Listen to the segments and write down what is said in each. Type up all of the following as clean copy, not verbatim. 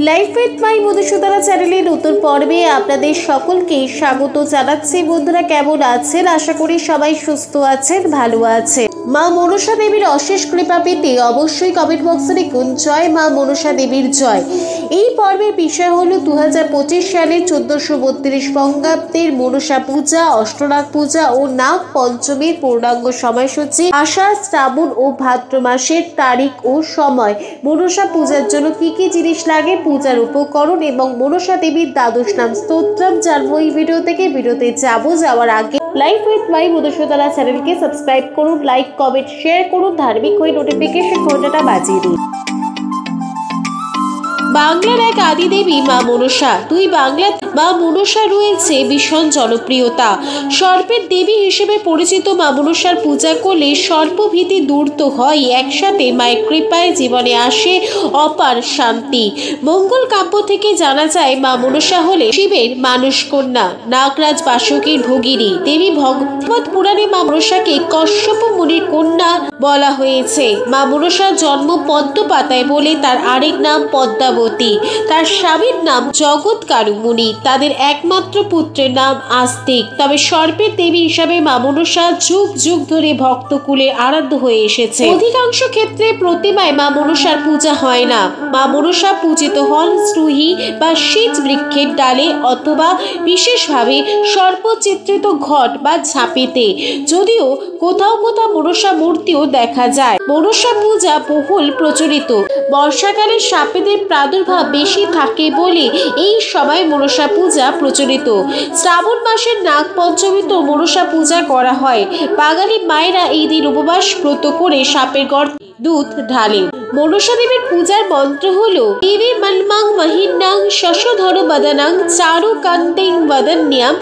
Life with my Madhusudana চ্যানেলের নতুন পর্বে আপনাদের সকলকে স্বাগত জানাচ্ছি। বন্ধুরা, কেমন আছেন? আশা করি সবাই সুস্থ আছেন, ভালো আছেন। মা মনসা দেবীর অশেষ কৃপা পেতে অবশ্যই কমেন্ট বক্সে লিখুন জয় মা মনসা দেবীর জয়। এই পর্বের বিষয় হলো 2025 সালে 1432 বঙ্গাব্দের মনসা পূজা, অষ্টনাগ পূজা ও নাগ পঞ্চমীর পূর্ণাঙ্গ সময়সূচি, আষাঢ়, শ্রাবণ ও ভাদ্র মাসের তারিখ ও সময়, মনসা পূজার জন্য কি কি জিনিস লাগে, পূজার উপকরণ এবং মনসা দেবীর দ্বাদশ নাম স্তোত্রম জানবো এই ভিডিও থেকে। ভিডিওতে যাওয়ার আগে লাইফ উইথ মাই মধুসূদনা চ্যানেলকে সাবস্ক্রাইব করুন, লাইক, কমেন্ট, শেয়ার করুন, ধার্মিক হয়ে নোটিফিকেশন ঘন্টাটা বাজিয়ে দিন। বাংলার এক আদি দেবী মা মনসা। দুই বাংলার মা মনসা রয়েছে ভীষণ জনপ্রিয়তা। সর্পের দেবী হিসেবে পরিচিত মা মনসার পূজা করলে সর্পভীতি দূর তো হয়, একসাথে মায়ের কৃপায় জীবনে আসে অপার শান্তি। মঙ্গল কাব্য থেকে জানা যায় মা মনসা হলে শিবের মানস কন্যা, নাগরাজ বাসুকীর ভগিনী দেবী। ভগবত পুরাণে মা মনসাকে কশ্যপ মুনির কন্যা বলা হয়েছে। মা মনসার জন্ম পদ্মপাতায় বলে তার আরেক নাম পদ্মাবতী। তার স্বামীর নাম জগৎকারু মুনি। তাদের একমাত্র পুত্রের নাম আস্তিক। তবে সর্পের দেবী হিসাবে মা মনসা যুগ যুগ ধরে ভক্তকুলে আরাধ্য হয়ে এসেছে। অধিকাংশ ক্ষেত্রে প্রতিমায় মা মনসার পূজা হয় না। মা মনসা পূজিত হন শ্রুহি বা শীত বৃক্ষের ডালে অথবা বিশেষভাবে সর্পচিত্রিত ঘট বা ঝাঁপিতে, যদিও কোথাও কোথাও মনসা মূর্তিও দেখা যায়। মনসা পূজা বহুল প্রচলিত। বর্ষাকালে সাপেদের প্রাদুর্ভাব বেশি থাকে বলে এই সময় মনসা পূজা প্রচলিত। শ্রাবণ মাসের নাগ পঞ্চমীতে মনসা পূজা করা হয়। বাঙালি মায়েরা এই দিন উপবাস ব্রত করে সাপের গর্ভে দুধ ঢালে। মনসা দেবীর পূজার মন্ত্র হলো দেবী মন্মাং মহিন্নাং শশধর বদনাং চারু কান্তিং বদন্যাম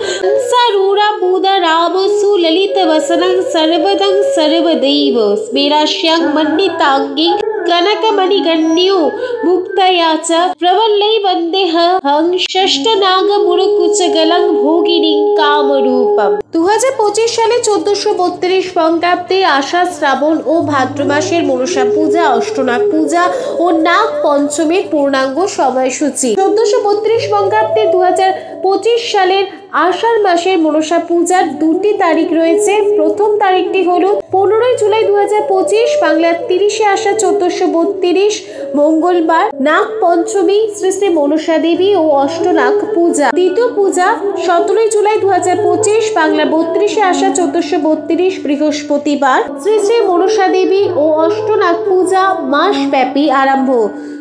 সারুরা বুদা রাম সুললিত বসনং সর্বদং সর্বदैव স্মেরাস্যাং মন্ডিতাঙ্গিং কনকমণিগণ্যো মুক্তয়া চ প্রবল্लै বন্দেহং ষষ্ঠনাগ মুরকুচগলং ভোগিনীং কামরূপম। 2025 সালে 1432 বঙ্গাব্দে আষাঢ়, শ্রাবণ ও ভাদ্র মাসের মনসা পূজা, অষ্টনাগ পূজা ও নাগ পঞ্চমীর পূর্ণাঙ্গ সময়সূচি। 1432 বঙ্গাব্দে 2025 সালের আষাঢ় মাসের মনসা পূজার দুটি তারিখ রয়েছে। প্রথম তারিখটি হলো 15 জুলাই 2025, বাংলার 30 আষাঢ় 1432 মঙ্গলবার, নাগ পঞ্চমী, শ্রী শ্রী মনসা দেবী ও অষ্টনাগ পূজা। দ্বিতীয় পূজা 17 জুলাই 2025, বাংলা 32 আষাঢ় 1432 বৃহস্পতিবার, শ্রী শ্রী মনসা দেবী ও অষ্টনাগ পূজা মাস ব্যাপী আরম্ভ।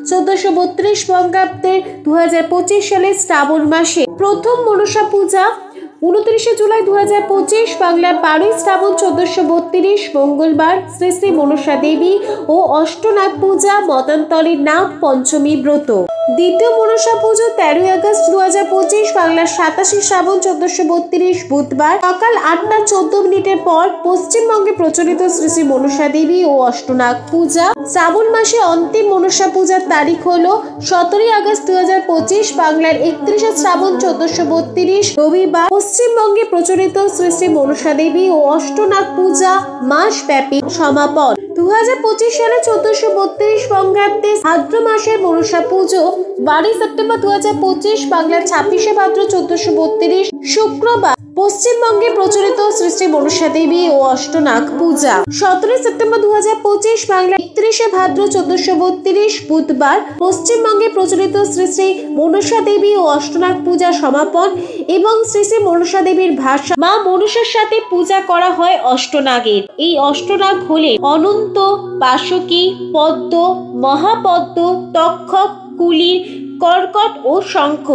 1432 বঙ্গাব্দে 2025 সালে শ্রাবণ মাসে প্রথম মনসা পূজা 29 জুলাই 2025, বাংলা 12 শ্রাবণ 1432 মঙ্গলবার, শ্রী শ্রী মনসা দেবী ও অষ্টনাগ পূজা মতান্তরের নাগ পঞ্চমী ব্রত। দ্বিতীয় মনসা পুজো 13 আগস্ট 2025, বাংলা 27 শ্রাবণ 1432 বুধবার, সকাল 8:14 পর পশ্চিমবঙ্গে প্রচলিত শ্রী শ্রী মনসা দেবী ও অষ্টনাগ পূজা। শ্রাবণ মাসে অন্তিম মনসা পূজার তারিখ হলো 17 আগস্ট 2025, বাংলার 31 শ্রাবণ 1432 রবিবার, পশ্চিমবঙ্গে প্রচলিত শ্রী শ্রী মনসা দেবী ও অষ্টনাগ পূজা মাস ব্যাপী সমাপন। 2025 সালে 1432 বঙ্গাব্দে ভাদ্র মাসের মনসা পুজো 12 সেপ্টেম্বর 2025, বাংলা 26 ভাদ্র 1432 শুক্রবার, পশ্চিমবঙ্গে প্রচলিত শ্রী শ্রী মনসা দেবী ও অষ্টনাগ পূজা। 17 সেপ্টেম্বর 2025, বাংলা 31 ভাদ্র 1432 বুধবার, পশ্চিমবঙ্গে প্রচলিত শ্রী শ্রী মনসা দেবী ও অষ্টনাগ পূজা সমাপন। এবং শ্রী শ্রী মনসা দেবীর ভাষা মা মনসার সাথে পূজা করা হয় অষ্টনাগের। এই অষ্টনাগ হলে অনন্ত, বাসুকী, পদ্ম, মহাপদ্ম, তক্ষক, কুলির, কর্কট ও শঙ্খ।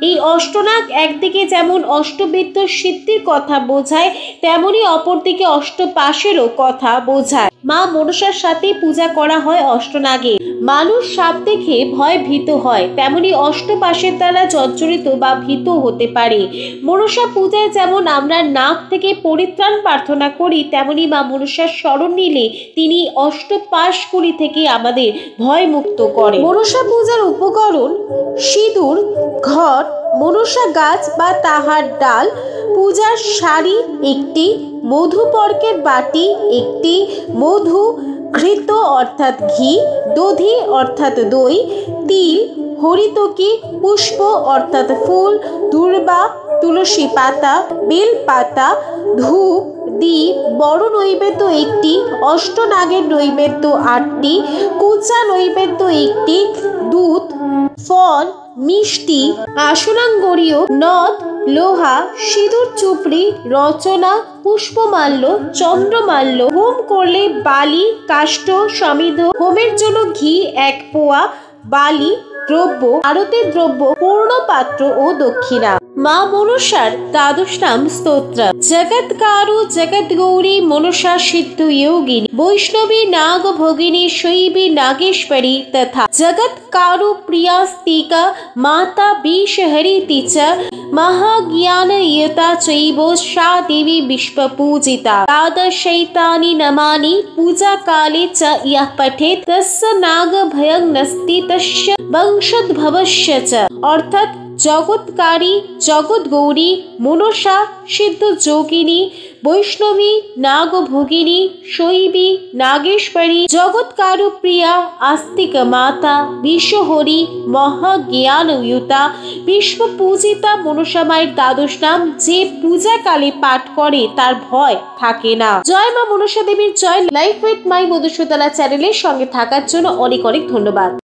এই অষ্টনাগ একদিকে যেমন অষ্টবৃত্ত সিদ্ধির কথা বোঝায়, তেমনি অপরদিকে অষ্টপাশেরও কথা বোঝায়। মা মনসার সাথে পূজা করা হয় অষ্টনাগে। মানুষ সাপ দেখে ভয় ভীত হয়, তেমনি অষ্টপাশের দ্বারা জর্জরিত বা ভীত হতে পারে। মনসা পূজায় যেমন আমরা নাগ থেকে পরিত্রাণ প্রার্থনা করি, তেমনি মা মনসার শরণ নিলে তিনি অষ্টপাশগুলি থেকে আমাদের ভয় মুক্ত করে। মনসা পূজার উপকরণ: সিঁদুর, ঘট, মনসা গাছ বা তাহার ডাল, পূজার শাড়ি একটি, মধুপর্কের বাটি একটি, মধু, ঘৃত অর্থাৎ ঘি, দধি অর্থাৎ দই, তিল, হরিতকি, পুষ্প অর্থাৎ ফুল, দূর্বা তুলসী পাতা, বেল পাতা, ধূপ, দ্বীপ, বড় নৈবেদ্য একটি, অষ্টনাগের নৈবেদ্য 8টি, কুচা নৈবেদ্য একটি, দুধ, ফল, মিষ্টি, আসনাঙ্গরীয়, নদ, লোহা, সিঁদুর চুপড়ি, রচনা, পুষ্পমাল্য, চন্দ্রমাল্য, হোম করলে বালি, কাষ্ঠ, সমিধ, হোমের জন্য ঘি 1 পোয়া, বালি, দ্রব্য, আরতির দ্রব্য, পূর্ণ পাত্র ও দক্ষিণা। মা মনসার 12 নাম স্তোত্র। জগৎকারু জগৎগৌরী মনসা সিদ্ধ योगिनी वैष्णवी नाग भोगिनी शैवी नागेश्वरी तथा जगत्कारु प्रियास्तिका माता विषहरिति च महाज्ञानयुता चैव सा देवी विश्वपूजिता। द्वादशैतानि नामानि पूजा काले च यः पठेत् तस्य नागभयं नस्ति तस्य वंशोद्भवस्य च। अर्थात जगत्कारी, जगत गौरी, मनसा सिद्ध योगिनी, वैष्णवी नागभोगिनी, शैवी नागेश्वरी, जगत्कारु प्रिया आस्तिक माता विश्वहरि महाज्ञानयुता विश्व पूजिता मनसा माয়ের 12 নাম যে পূজা কালে পাঠ করে তার ভয় থাকে না। জয় মা মনসা দেবীর জয়। লাইফ উইথ মাই মধুসূদনা চ্যানেলের সঙ্গে থাকার জন্য অনেক অনেক ধন্যবাদ।